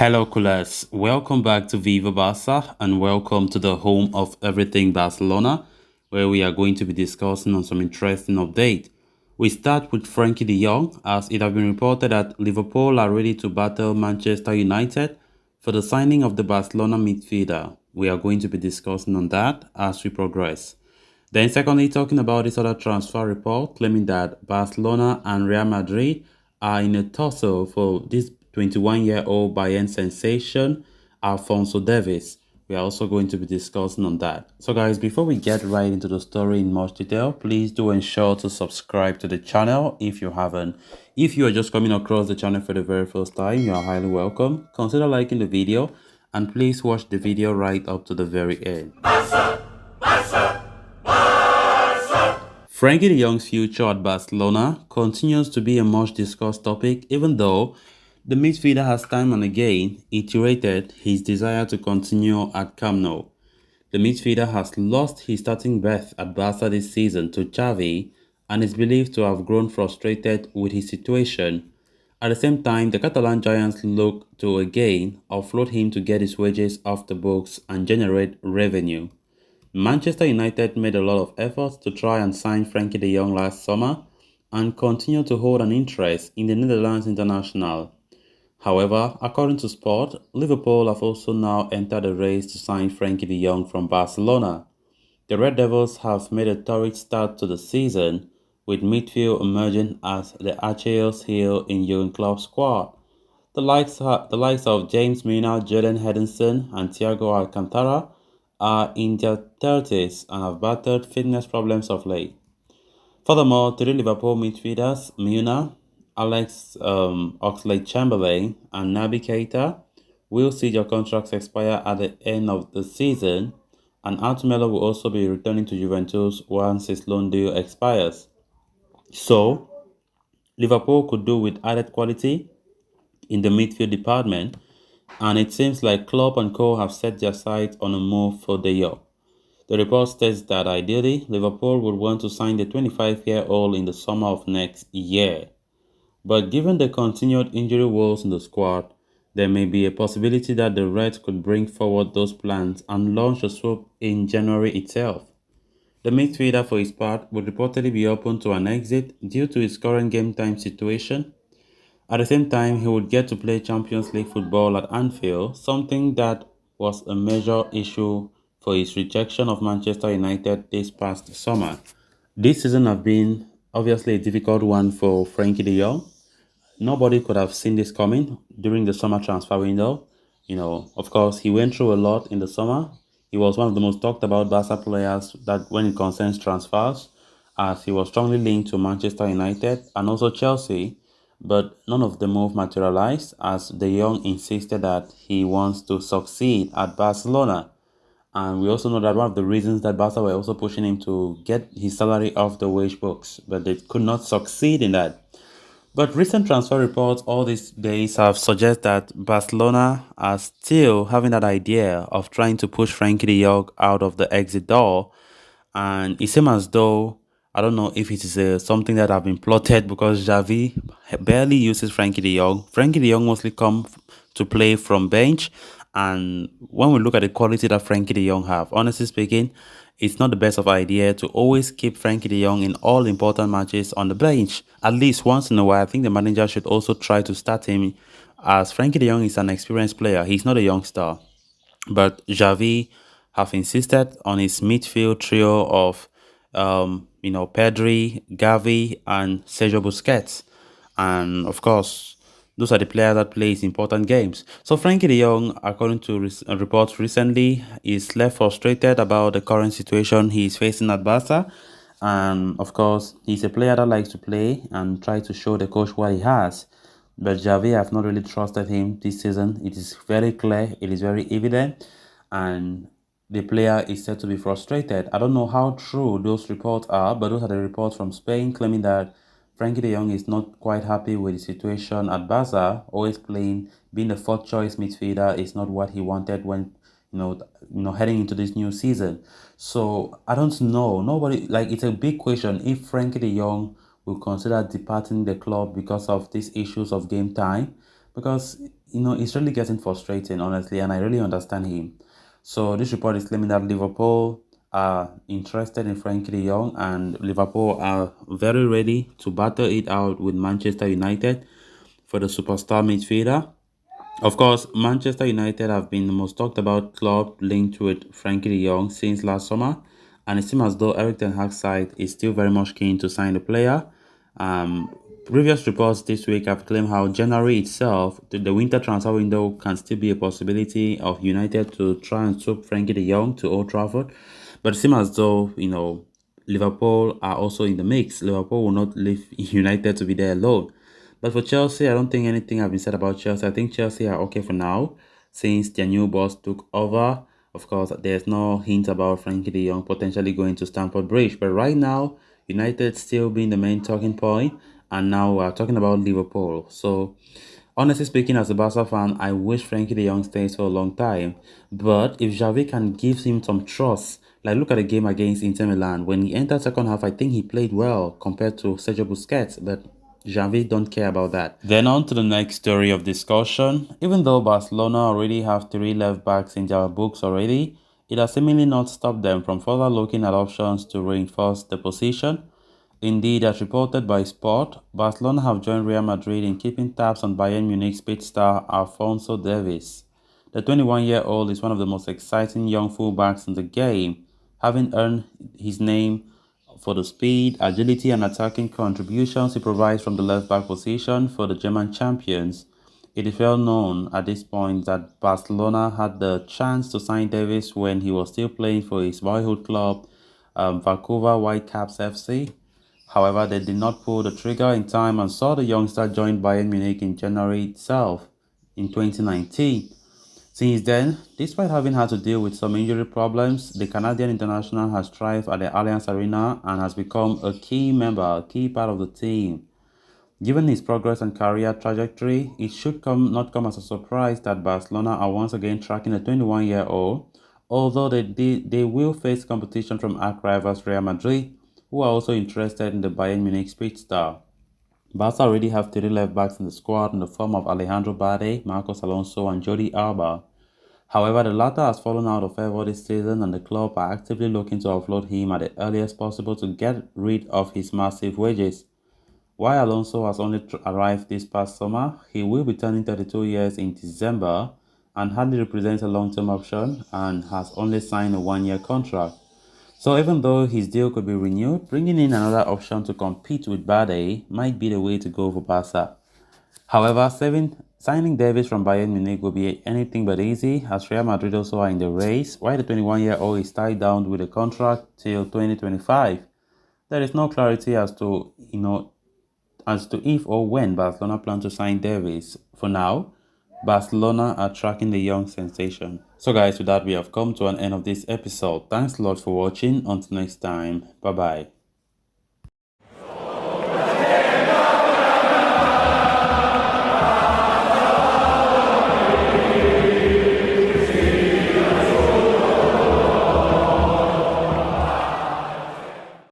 Hello, Coolers. Welcome back to Viva Barca and welcome to the home of everything Barcelona, where we are going to be discussing on some interesting update. We start with Frenkie de Jong, as it has been reported that Liverpool are ready to battle Manchester United for the signing of the Barcelona midfielder. We are going to be discussing on that as we progress. Then secondly, talking about this other transfer report claiming that Barcelona and Real Madrid are in a tussle for this 21-year-old Bayern sensation, Alphonso Davies. We are also going to be discussing on that. So guys, before we get right into the story in much detail, please do ensure to subscribe to the channel if you haven't. If you are just coming across the channel for the very first time, you are highly welcome. Consider liking the video and please watch the video right up to the very end. Frenkie de Jong's future at Barcelona continues to be a much discussed topic, even though the midfielder has time and again iterated his desire to continue at Camp Nou. The midfielder has lost his starting berth at Barca this season to Xavi and is believed to have grown frustrated with his situation. At the same time, the Catalan Giants look to again offload him to get his wages off the books and generate revenue. Manchester United made a lot of efforts to try and sign Frenkie de Jong last summer and continue to hold an interest in the Netherlands international. However, according to Sport, Liverpool have also now entered the race to sign Frenkie de Jong from Barcelona. The Red Devils have made a torrid start to the season, with midfield emerging as the Achilles heel in Jurgen Klopp's squad. The likes of James Milner, Jordan Henderson, and Thiago Alcantara are in their 30s and have battled fitness problems of late. Furthermore, three Liverpool midfielders, Milner, Alex Oxlade-Chamberlain, and Naby Keita, will see their contracts expire at the end of the season, and Artemelo will also be returning to Juventus once his loan deal expires. So, Liverpool could do with added quality in the midfield department, and it seems like Klopp and co have set their sights on a move for De Jong. The report states that ideally, Liverpool would want to sign the 25-year-old in the summer of next year. But given the continued injury woes in the squad, there may be a possibility that the Reds could bring forward those plans and launch a swoop in January itself. The midfielder, for his part, would reportedly be open to an exit due to his current game time situation. At the same time, he would get to play Champions League football at Anfield, something that was a major issue for his rejection of Manchester United this past summer. This season has been obviously a difficult one for Frenkie de Jong. Nobody could have seen this coming during the summer transfer window. Of course, he went through a lot in the summer. He was one of the most talked about Barca players that when it concerns transfers, as he was strongly linked to Manchester United and also Chelsea, but none of the move materialized as De Jong insisted that he wants to succeed at Barcelona. And we also know that one of the reasons that Barca were also pushing him to get his salary off the wage books, but they could not succeed in that. But recent transfer reports all these days have suggested that Barcelona are still having that idea of trying to push Frenkie de Jong out of the exit door. And it seems as though, I don't know if it is something that have been plotted because Xavi barely uses Frenkie de Jong. Frenkie de Jong mostly come to play from bench. And when we look at the quality that Frenkie de Jong have, honestly speaking, it's not the best of idea to always keep Frenkie de Jong in all important matches on the bench. At least once in a while, I think the manager should also try to start him, as Frenkie de Jong is an experienced player. He's not a youngster. But Xavi have insisted on his midfield trio of, Pedri, Gavi, and Sergio Busquets. And of course, those are the players that plays important games. So Frenkie de Jong, according to reports recently, is left frustrated about the current situation he is facing at Barca. And of course, he's a player that likes to play and try to show the coach what he has. But Xavi have not really trusted him this season. It is very clear, it is very evident, and the player is said to be frustrated. I don't know how true those reports are, but those are the reports from Spain claiming that Frenkie de Jong is not quite happy with the situation at Barca. Always playing, being the fourth choice midfielder is not what he wanted when heading into this new season. So I don't know. Nobody, like, it's a big question if Frenkie de Jong will consider departing the club because of these issues of game time, because it's really getting frustrating, honestly, and I really understand him. So this report is claiming that Liverpool are interested in Frenkie de Jong, and Liverpool are very ready to battle it out with Manchester United for the superstar midfielder. Of course, Manchester United have been the most talked about club linked with Frenkie de Jong since last summer, and it seems as though Eric Ten Hag's side is still very much keen to sign the player. Um, Previous reports this week have claimed how January itself, the winter transfer window, can still be a possibility of United to try and swoop Frenkie de Jong to Old Trafford. But it seems as though, Liverpool are also in the mix. Liverpool will not leave United to be there alone. But for Chelsea, I don't think anything has been said about Chelsea. I think Chelsea are okay for now since their new boss took over. Of course, there's no hint about Frankie de Jong potentially going to Stamford Bridge. But right now, United still being the main talking point. And now we're talking about Liverpool. So, honestly speaking, as a Barca fan, I wish Frankie de Jong stays for a long time. But if Xavi can give him some trust, like look at the game against Inter Milan. When he entered second half, I think he played well compared to Sergio Busquets. But Xavi don't care about that. Then on to the next story of discussion. Even though Barcelona already have 3 left backs in their books already, it has seemingly not stopped them from further looking at options to reinforce the position. Indeed, as reported by Sport, Barcelona have joined Real Madrid in keeping tabs on Bayern Munich speed star Alphonso Davies. The 21-year-old is one of the most exciting young fullbacks in the game, having earned his name for the speed, agility, and attacking contributions he provides from the left-back position for the German champions. It is well known at this point that Barcelona had the chance to sign Davies when he was still playing for his boyhood club, Vancouver Whitecaps FC. However, they did not pull the trigger in time and saw the youngster join Bayern Munich in January itself in 2019. Since then, despite having had to deal with some injury problems, the Canadian international has thrived at the Allianz Arena and has become a key member, a key part of the team. Given his progress and career trajectory, it should not come as a surprise that Barcelona are once again tracking the 21-year-old, although they will face competition from arch rivals Real Madrid, who are also interested in the Bayern Munich speed star. Barca already have 3 left backs in the squad in the form of Alejandro Balde, Marcos Alonso, and Jordi Alba. However, the latter has fallen out of favor this season, and the club are actively looking to offload him at the earliest possible to get rid of his massive wages. While Alonso has only arrived this past summer, he will be turning 32 years in December and hardly represents a long-term option and has only signed a 1-year contract. So even though his deal could be renewed, bringing in another option to compete with Bade might be the way to go for Barca. However, signing Davies from Bayern Munich will be anything but easy, as Real Madrid also are in the race, while the 21-year-old is tied down with a contract till 2025. There is no clarity as to if or when Barcelona plan to sign Davies. For now, Barcelona are tracking the young sensation. So guys, with that we have come to an end of this episode. Thanks a lot for watching. Until next time, bye bye.